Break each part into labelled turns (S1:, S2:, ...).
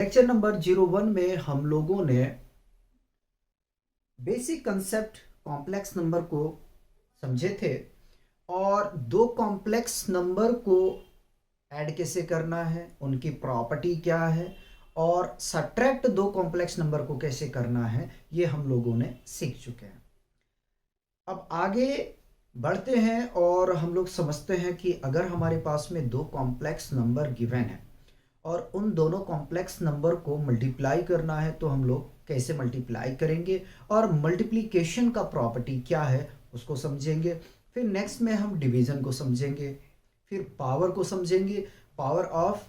S1: Lecture number 01 में हम लोगों ने बेसिक कंसेप्ट कॉम्प्लेक्स नंबर को समझे थे और दो कॉम्प्लेक्स नंबर को ऐड कैसे करना है, उनकी प्रॉपर्टी क्या है और सब्ट्रैक्ट दो कॉम्प्लेक्स नंबर को कैसे करना है, ये हम लोगों ने सीख चुके हैं। अब आगे बढ़ते हैं और हम लोग समझते हैं कि अगर हमारे पास में दो कॉम्प्लेक्स नंबर गिवन है और उन दोनों कॉम्प्लेक्स नंबर को मल्टीप्लाई करना है तो हम लोग कैसे मल्टीप्लाई करेंगे और मल्टीप्लिकेशन का प्रॉपर्टी क्या है उसको समझेंगे। फिर नेक्स्ट में हम डिवीजन को समझेंगे, फिर पावर को समझेंगे, पावर ऑफ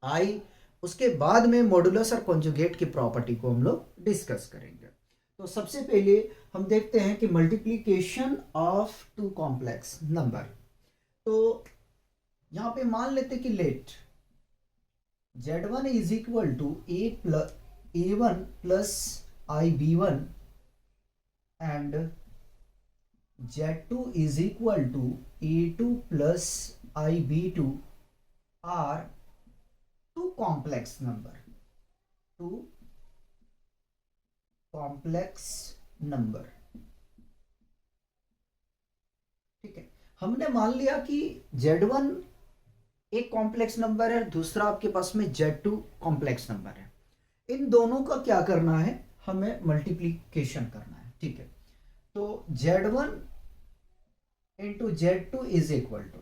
S1: आई। उसके बाद में मॉडुलस और कॉन्जुगेट की प्रॉपर्टी को हम लोग डिस्कस करेंगे। तो सबसे पहले हम देखते हैं कि multiplication of two complex number. तो यहां पे मान लेते कि let Z1 is equal to A1 plus IB1 and Z2 is equal to A2 plus IB2 are two complex number. Two complex number. ठीक है, हमने मान लिया कि Z1 एक कॉम्प्लेक्स नंबर है, दूसरा आपके पास में Z2 कॉम्प्लेक्स नंबर है। इन दोनों का क्या करना है, हमें मल्टीप्लिकेशन करना है। ठीक है, तो Z1 into Z2 is equal to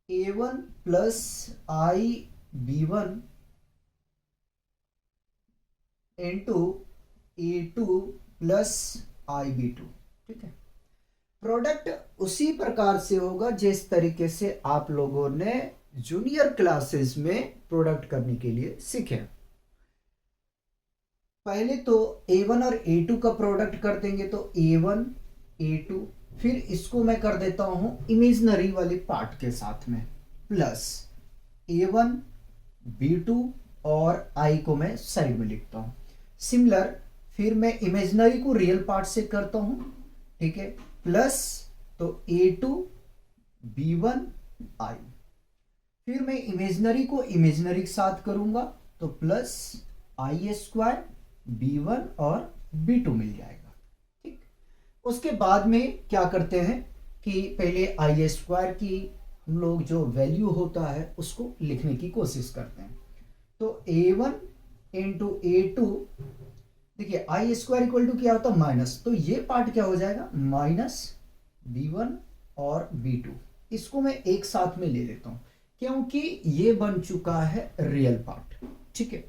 S1: A1 plus IB1 into A2 plus IB2। ठीक है, प्रोडक्ट उसी प्रकार से होगा जिस तरीके से आप लोगों ने जूनियर क्लासेस में प्रोडक्ट करने के लिए सीखे। पहले तो A1 और A2 का प्रोडक्ट कर देंगे तो A1 A2, फिर इसको मैं कर देता हूं इमेजिनरी वाली पार्ट के साथ में प्लस A1 B2 और I को मैं साइड में लिखता हूं। सिमिलर फिर मैं इमेजिनरी को रियल पार्ट से करता हूं, ठीक है, प्लस तो A2 B1 I, फिर मैं इमेजिनरी को इमेजिनरी के साथ करूंगा तो प्लस I स्क्वायर B1 और B2 मिल जाएगा। ठीक, उसके बाद में क्या करते हैं कि पहले I स्क्वायर की हम लोग जो वैल्यू होता है उसको लिखने की कोशिश करते हैं। तो A1 इंटू A2, देखिए आई स्क्वायर इक्वल टू क्या होता है माइनस, तो ये पार्ट क्या हो जाएगा माइनस B1 और B2। इसको मैं एक साथ में ले लेता हूं क्योंकि ये बन चुका है रियल पार्ट। ठीक है,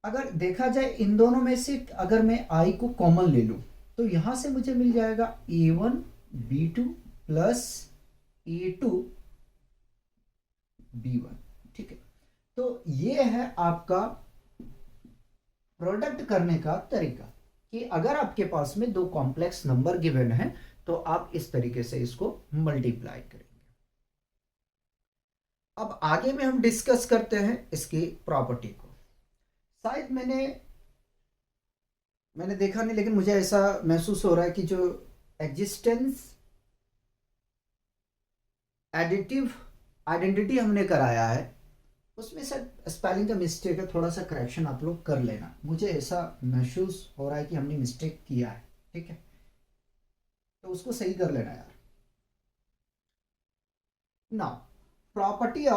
S1: अगर देखा जाए इन दोनों में से अगर मैं I को कॉमन ले लूं तो यहां से मुझे मिल जाएगा A1 B2 plus A2 B1। ठीक है, तो ये है आपका प्रोडक्ट करने का तरीका कि अगर आपके पास में दो कॉम्प्लेक्स नंबर गिवन है तो आप इस तरीके से इसको मल्टीप्लाई करेंगे। अब आगे में हम डिस्कस करते हैं इसकी प्रॉपर्टी को। शायद मैंने देखा नहीं, लेकिन मुझे ऐसा महसूस हो रहा है कि जो एग्जिस्टेंस एडिटिव आइडेंटिटी हमने कराया है उसमें सर स्पेलिंग का मिस्टेक है, थोड़ा सा करेक्शन आप लोग कर लेना। मुझे ऐसा महसूस हो रहा है कि हमने मिस्टेक किया है। ठीक है, तो उसको सही कर लेना यार। नाउ प्रॉपर्टीज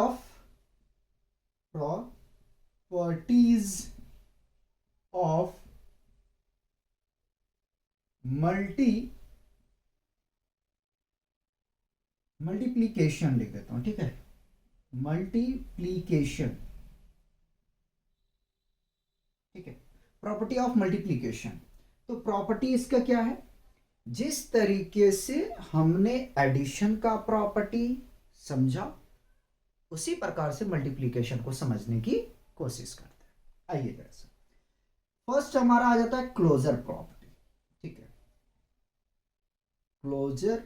S1: ऑफ मल्टीप्लीकेशन लिख देता हूं। ठीक है, मल्टीप्लीकेशन। ठीक है, प्रॉपर्टी ऑफ मल्टीप्लीकेशन। तो प्रॉपर्टी इसका क्या है, जिस तरीके से हमने एडिशन का प्रॉपर्टी समझा उसी प्रकार से मल्टीप्लीकेशन को समझने की कोशिश करते हैं। आइए जरा से फर्स्ट हमारा आ जाता है क्लोजर प्रॉपर्टी। ठीक है, क्लोजर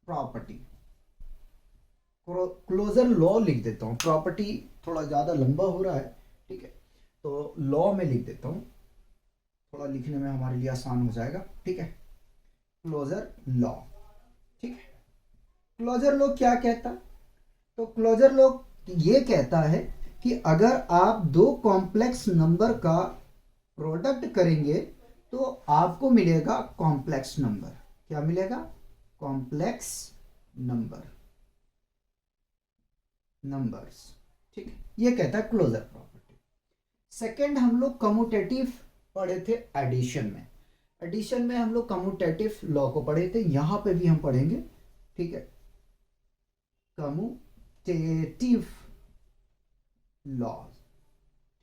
S1: प्रॉपर्टी, क्लोजर लॉ लिख देता हूं, प्रॉपर्टी थोड़ा ज्यादा लंबा हो रहा है। ठीक है, तो लॉ में लिख देता हूं, थोड़ा लिखने में हमारे लिए आसान हो जाएगा। ठीक है, क्लोजर लॉ। ठीक है, क्लोजर लॉ क्या कहता है, तो क्लोजर लॉ ये कहता है कि अगर आप दो कॉम्प्लेक्स नंबर का प्रोडक्ट करेंगे तो आपको मिलेगा कॉम्प्लेक्स नंबर। क्या मिलेगा? Complex numbers. ठीक है, ये कहता है क्लोजर प्रॉपर्टी। सेकंड हम लोग कम्यूटेटिव पढ़े थे एडिशन में। एडिशन में हम लोग कम्यूटेटिव लॉ को पढ़े थे, यहां पे भी हम पढ़ेंगे। ठीक है, कम्यूटेटिव लॉ।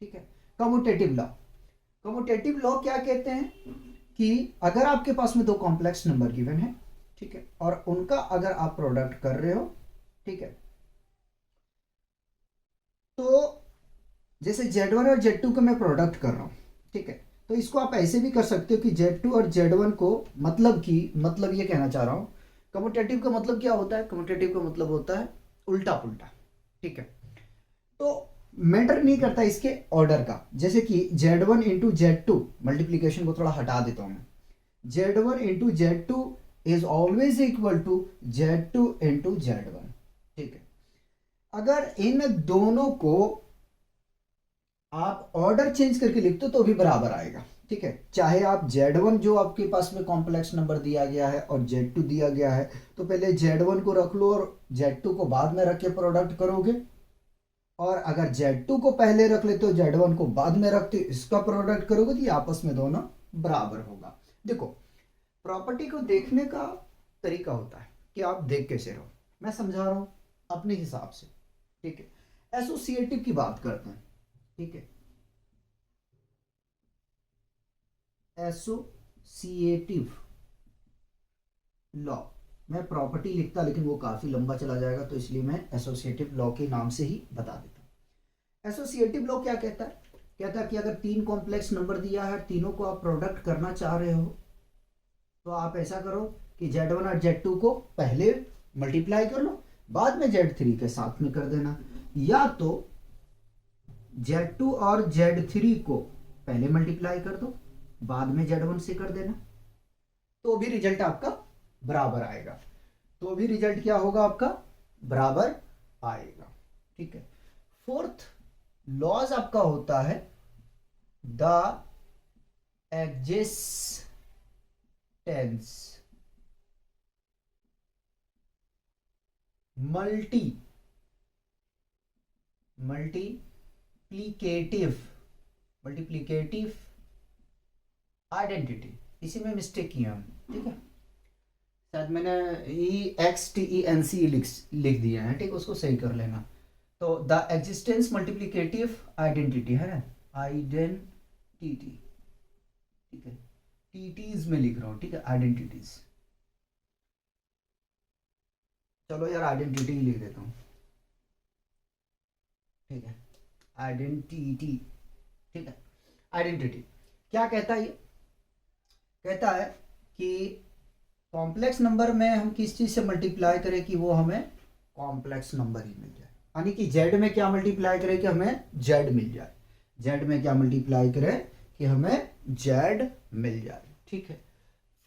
S1: ठीक है, कम्यूटेटिव लॉ। कम्यूटेटिव लॉ क्या कहते हैं कि अगर आपके पास में दो कॉम्प्लेक्स नंबर गिवन है, ठीक है, और उनका अगर आप प्रोडक्ट कर रहे हो, ठीक है, तो जैसे Z1 और Z2 का मैं प्रोडक्ट कर रहा हूं, ठीक है, तो इसको आप ऐसे भी कर सकते हो कि Z2 और Z1 को मतलब ये कहना चाह रहा हूं, कम्यूटेटिव का मतलब क्या होता है? कम्यूटेटिव का मतलब होता है उल्टा पुल्टा। ठीक है, तो मैटर नहीं करता इसके ऑर्डर का। जैसे कि Z1 इंटू Z2, मल्टीप्लीकेशन को थोड़ा हटा देता हूं मैं, Z1 into Z2 is always equal to Z2 into Z1। ठीक है, अगर इन दोनों को आप ऑर्डर चेंज करके लिखते हो तो भी बराबर आएगा। ठीक है, चाहे आप Z1 जो आपके पास में कॉम्प्लेक्स नंबर दिया गया है और Z2 दिया गया है, तो पहले Z1 को रख लो और Z2 को बाद में रख के प्रोडक्ट करोगे, और अगर Z2 को पहले रख लेते हो, Z1 को बाद में रखते हो, इसका प्रोडक्ट करोगे तो ये आपस में दोनों बराबर होगा। देखो, प्रॉपर्टी को देखने का तरीका होता है कि आप देख कैसे रहो, मैं समझा रहा हूं अपने हिसाब से। ठीक है, एसोसिएटिव की बात करते हैं। ठीक है, एसोसिएटिव लॉ, मैं प्रॉपर्टी लिखता लेकिन वो काफी लंबा चला जाएगा, तो इसलिए मैं एसोसिएटिव लॉ के नाम से ही बता देता हूं। एसोसिएटिव लॉ क्या कहता है? कहता है कि अगर तीन कॉम्प्लेक्स नंबर दिया है, तीनों को आप प्रोडक्ट करना चाह रहे हो, तो आप ऐसा करो कि Z1 और Z2 को पहले मल्टीप्लाई कर लो, बाद में Z3 के साथ में कर देना, या तो Z2 और Z3 को पहले मल्टीप्लाई कर दो, बाद में Z1 से कर देना, तो भी रिजल्ट आपका बराबर आएगा। तो भी रिजल्ट क्या होगा? आपका बराबर आएगा। ठीक है, फोर्थ लॉज आपका होता है द एग्जिस्टेंस मल्टीप्लीकेटिव आइडेंटिटी। इसी में मिस्टेक किया हम। ठीक है, शायद मैंने EXTENC लिख दिया है। ठीक, उसको सही कर लेना। तो द एग्जिस्टेंस मल्टीप्लीकेटिव आइडेंटिटी है, आइडेंटिटी। ठीक है, टीटीज में लिख रहा हूं। ठीक है, आइडेंटिटीज। चलो यार, आइडेंटिटी ही लिख देता हूं। ठीक है, आइडेंटिटी। ठीक है, आइडेंटिटी क्या कहता है? ये कहता है कि कॉम्प्लेक्स नंबर में हम किस चीज से मल्टीप्लाई करें कि वो हमें कॉम्प्लेक्स नंबर ही मिल जाए। यानी कि Z में क्या मल्टीप्लाई करें कि हमें Z मिल जाए, Z में क्या मल्टीप्लाई करें कि हमें Z मिल जाए। ठीक है,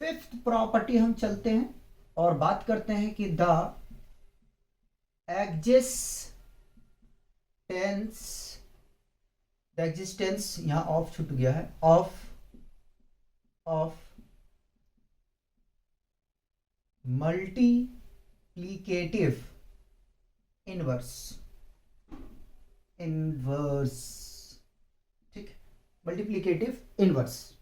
S1: फिफ्थ प्रॉपर्टी हम चलते हैं और बात करते हैं कि द एग्जिस्टेंस यहां ऑफ छूट गया है, ऑफ मल्टीप्लीकेटिव इनवर्स। ठीक, मल्टीप्लीकेटिव इनवर्स।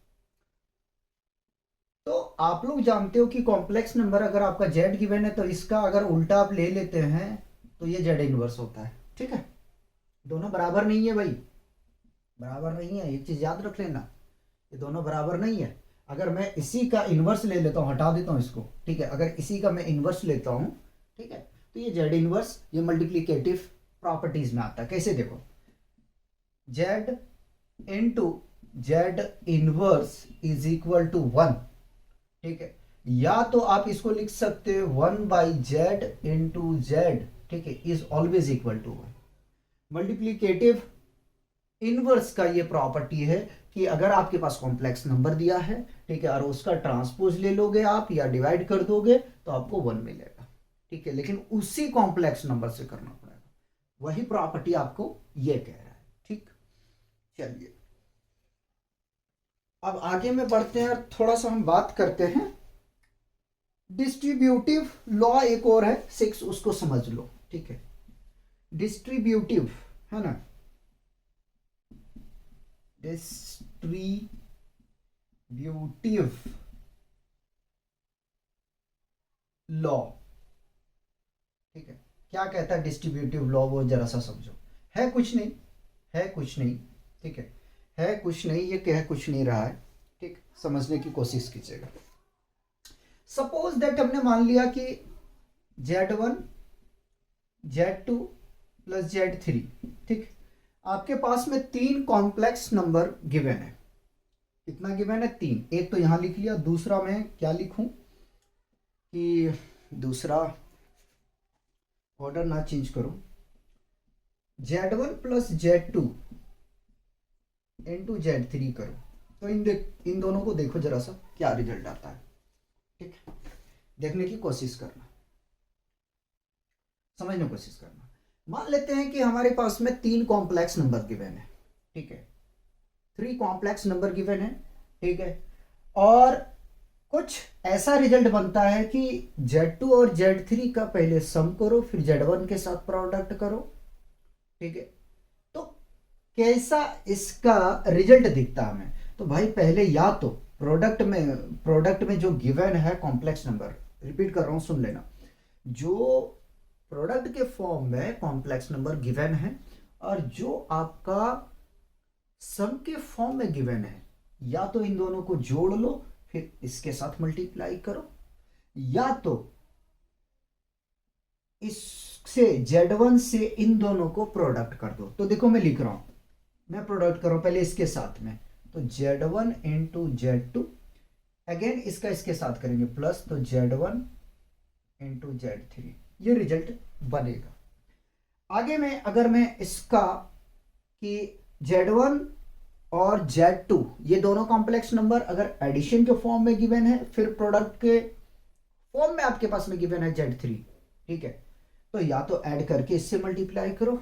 S1: तो आप लोग जानते हो कि कॉम्प्लेक्स नंबर अगर आपका Z गिवन है तो इसका अगर उल्टा आप ले लेते हैं तो ये Z इनवर्स होता है। ठीक है, दोनों बराबर नहीं है भाई, बराबर नहीं है, एक चीज याद रख लेना, ये दोनों बराबर नहीं है। अगर मैं इसी का इनवर्स ले लेता हूं, हटा देता हूं इसको, ठीक है, अगर इसी का मैं इनवर्स लेता हूं, ठीक है, तो ये Z इनवर्स, ये मल्टीप्लीकेटिव प्रॉपर्टीज में आता है। कैसे? देखो, Z into Z inverse is equal to 1। ठीक है, या तो आप इसको लिख सकते हो 1/Z इंटू Z। ठीक है, is always equal to 1। Multiplicative inverse का ये प्रॉपर्टी है कि अगर आपके पास कॉम्प्लेक्स नंबर दिया है, ठीक है, और उसका ट्रांसपोज ले लोगे आप या डिवाइड कर दोगे तो आपको 1 मिलेगा। ठीक है, लेकिन उसी कॉम्प्लेक्स नंबर से करना पड़ेगा। वही प्रॉपर्टी आपको ये कह रहा है। ठीक, चलिए अब आगे में बढ़ते हैं और थोड़ा सा हम बात करते हैं डिस्ट्रीब्यूटिव लॉ। एक और है 6, उसको समझ लो। ठीक है, डिस्ट्रीब्यूटिव है ना, डिस्ट्रीब्यूटिव लॉ। ठीक है, क्या कहता है डिस्ट्रीब्यूटिव लॉ, वो जरा सा समझो। है कुछ नहीं, है कुछ नहीं। ठीक है कुछ नहीं, ये कह कुछ नहीं रहा है। ठीक, समझने की कोशिश कीजिएगा। सपोज दैट हमने मान लिया कि Z1 Z2 प्लस Z3। ठीक, आपके पास में 3 कॉम्प्लेक्स नंबर गिवन है। कितना गिवन है? 3। एक तो यहां लिख लिया, दूसरा मैं क्या लिखूं कि दूसरा ऑर्डर ना चेंज करो, Z1 plus Z2 into Z3 करो। तो इन दोनों को देखो जरा सा क्या रिजल्ट आता है। ठीक, देखने की कोशिश करना, समझने की कोशिश करना। मान लेते हैं कि हमारे पास में 3 कॉम्प्लेक्स नंबर गिवन है। ठीक है, 3 कॉम्प्लेक्स नंबर गिवन है। ठीक है, और कुछ ऐसा रिजल्ट बनता है कि Z2 और Z3 का पहले सम करो, फिर Z1 के साथ प्रोडक्ट करो। ठीक है, तो कैसा इसका रिजल्ट दिखता है हमें? तो भाई पहले या तो प्रोडक्ट में जो गिवन है कॉम्प्लेक्स नंबर, रिपीट कर रहा हूं सुन लेना, जो प्रोडक्ट के फॉर्म में कॉम्प्लेक्स नंबर गिवन है और जो आपका सम के फॉर्म में गिवन है, या तो इन दोनों को जोड़ लो फिर इसके साथ मल्टीप्लाई करो, या तो इससे Z1 से इन दोनों को प्रोडक्ट कर दो। तो देखो मैं लिख रहा हूं, मैं प्रोडक्ट कर रहा हूं पहले इसके साथ में, तो Z1 इंटू Z2, अगेन इसका इसके साथ करेंगे प्लस, तो Z1 इंटू Z3, ये रिजल्ट बनेगा। आगे में अगर मैं इसका कि Z1 और Z2 ये दोनों कॉम्प्लेक्स नंबर अगर एडिशन के फॉर्म में गिवन है, फिर प्रोडक्ट के फॉर्म में आपके पास में गिवन है Z3। ठीक है, तो या तो ऐड करके इससे मल्टीप्लाई करो,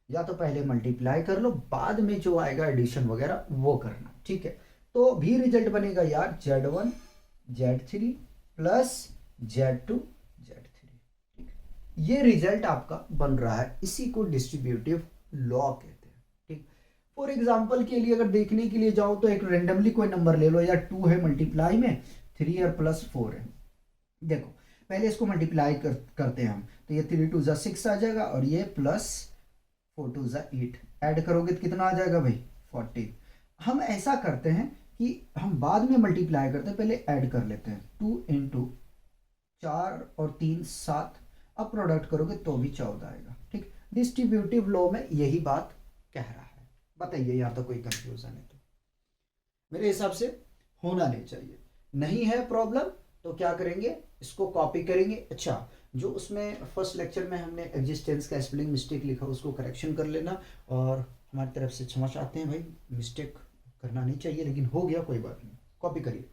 S1: या तो पहले मल्टीप्लाई कर लो, बाद में जो आएगा एडिशन वगैरह वो करना। ठीक है, तो भी रिजल्ट बनेगा यार Z1 Z3 plus Z2 Z3। ठीक है, ये रिजल्ट आपका बन रहा है, इसी को डिस्ट्रीब्यूटिव लॉ कहते हैं। ठीक, फॉर एग्जांपल के लिए अगर देखने के लिए जाओ तो एक रेंडमली कोई नंबर ले लो, या 2 है मल्टीप्लाई में, 3 और प्लस 4 है। देखो पहले इसको मल्टीप्लाई करते हैं हम, तो ये 3 2 जा 6 आ जाएगा, और ये प्लस 4 2 जा 8, ऐड करोगे तो कितना आ जाएगा भाई? 40। हम ऐसा करते हैं कि हम बाद में मल्टीप्लाई करते हैं, पहले ऐड कर लेते हैं। 2 इंटू 4 और 3 7, अब प्रोडक्ट करोगे तो भी 14 आएगा। ठीक, डिस्ट्रीब्यूटिव लॉ में यही बात कह रहा है। बताइए यहाँ तो कोई कंफ्यूजन है तो? मेरे हिसाब से होना नहीं चाहिए। नहीं है प्रॉब्लम तो क्या करेंगे, इसको कॉपी करेंगे। अच्छा, जो उसमें फर्स्ट लेक्चर में हमने एग्जिस्टेंस का स्पेलिंग मिस्टेक लिखा उसको करेक्शन कर लेना, और हमारी तरफ से क्षमा चाहते हैं भाई, मिस्टेक करना नहीं चाहिए, लेकिन हो गया कोई बात नहीं, कॉपी करिए।